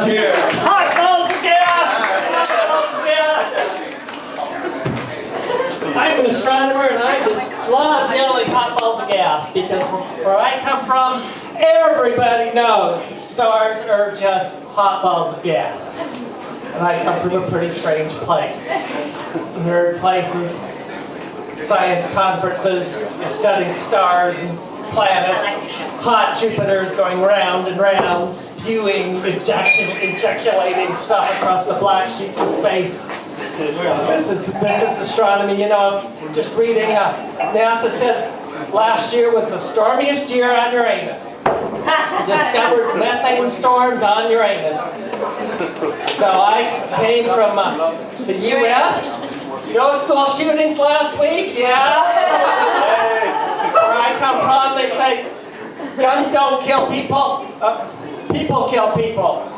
Hot balls of gas! I'm an astronomer and I just love yelling hot balls of gas because where I come from, everybody knows stars are just hot balls of gas. And I come from a pretty strange place. Nerd places, science conferences, studying stars and planets, hot Jupiters going round and round, spewing, ejaculating stuff across the black sheets of space. This is astronomy, you know. Just reading, NASA said last year was the stormiest year on Uranus. Discovered methane storms on Uranus. So I came from the U.S. No school shootings last week, yeah? Where I come from, they say, guns don't kill people, people kill people.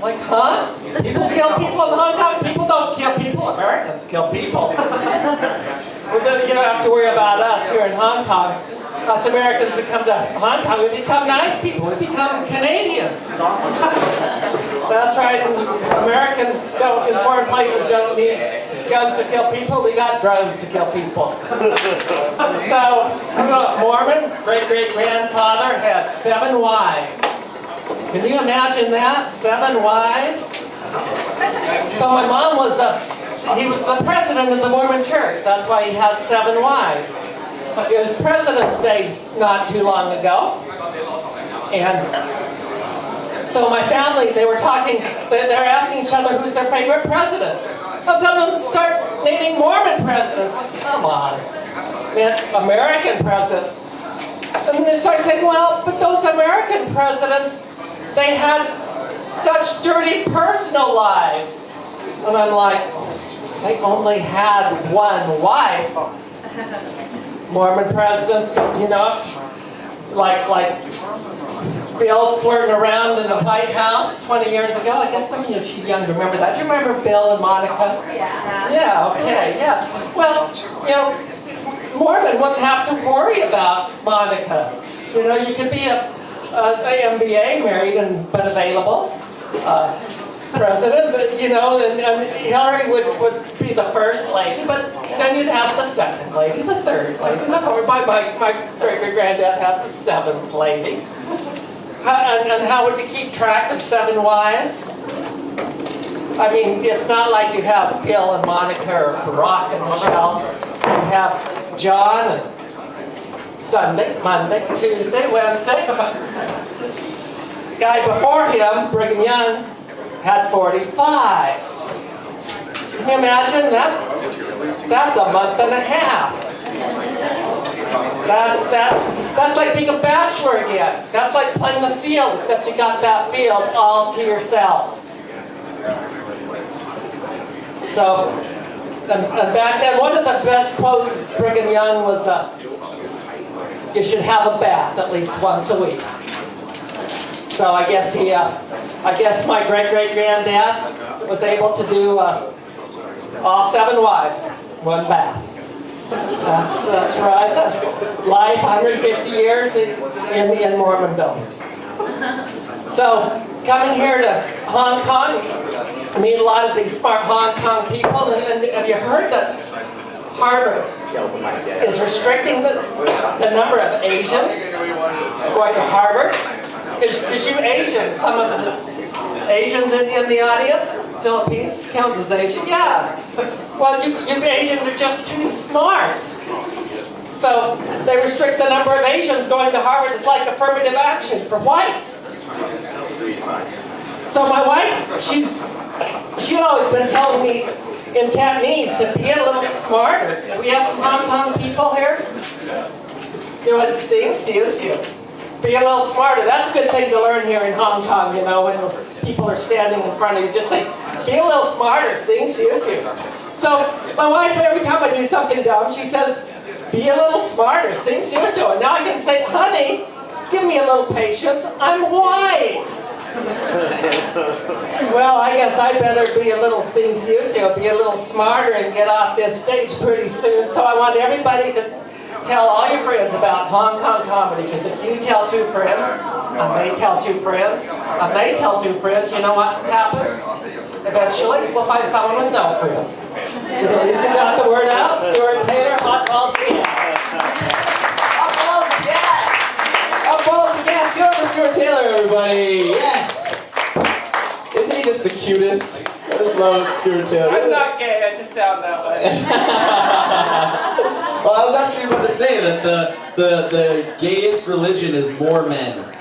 Like, huh? People kill people in Hong Kong? People don't kill people. Americans kill people. Well, then you don't have to worry about us here in Hong Kong. Us Americans, we come to Hong Kong, we become nice people. We become Canadians. That's right. Americans don't, in foreign places, don't need guns to kill people. We got drones to kill people. So, Mormon great-great-grandfather had 7 wives. Can you imagine that? 7 wives? So my mom was he was the president of the Mormon church. That's why he had 7 wives. His President's Day not too long ago. And so my family, they were talking, they were asking each other who's their favorite president. And someone start naming Mormon presidents. Come on. American presidents. And they start saying, well, but those American presidents, they had such dirty personal lives. And I'm like, they only had 1 wife. Mormon presidents, you know, like Bill flirting around in the Whitehouse 20 years ago. I guess some of you are too young to remember that. Do you remember Bill and Monica? Yeah. Yeah, okay, yeah. Well, you know, Mormon wouldn't have to worry about Monica. You know, you could be a MBA, married but available, president, you know, and Hillary would be the first lady, but then you'd have the second lady, the third lady, the fourth. My great-great-granddad had the 7th lady. And how would you keep track of 7 wives? I mean, it's not like you have Bill and Monica or Barack and Michelle. You have John and Sunday, Monday, Tuesday, Wednesday. The guy before him, Brigham Young, had 45. Can you imagine? That's a month and a half. That's like being a bachelor again. That's like playing the field, except you got that field all to yourself. So, and back then, one of the best quotes of Brigham Young was, you should have a bath at least once a week. So I guess my great-great-granddad was able to do all 7 wives, 1 bath. That's right. Life, 150 years in Mormondom. So coming here to Hong Kong, I meet a lot of these smart Hong Kong people, and have you heard that Harvard is restricting the number of Asians going to Harvard? Because you Asians, some of the Asians in the audience, Philippines counts as Asian, yeah. Well, you Asians are just too smart. So they restrict the number of Asians going to Harvard. It's like affirmative action for whites. So my wife, she's always been telling me in Cantonese to be a little smarter. We have some Hong Kong people here. You know what? Sing, siu, siu. Be a little smarter. That's a good thing to learn here in Hong Kong, you know, when people are standing in front of you. Just say, be a little smarter. Sing, siu, siu. So my wife, every time I do something dumb, she says, be a little smarter. Sing, siu, siu. And now I can say, honey, give me a little patience. I'm white. Well, I guess I better be a little sing, siu, siu, be a little smarter and get off this stage pretty soon. So I want everybody to tell all your friends about Hong Kong comedy, because if you tell 2 friends, And they tell two friends. And they tell two friends. You know what happens? Eventually, we'll find someone with no friends. But at least you got the word out. Stuart Taylor, Hot Balls of Gas. Hot balls of gas! Hot balls of gas! Give it up for Stuart Taylor, everybody! Yes! Isn't he just the cutest? I just love Stuart Taylor. I'm not gay, I just sound that way. Well, I was actually about to say that the gayest religion is more men.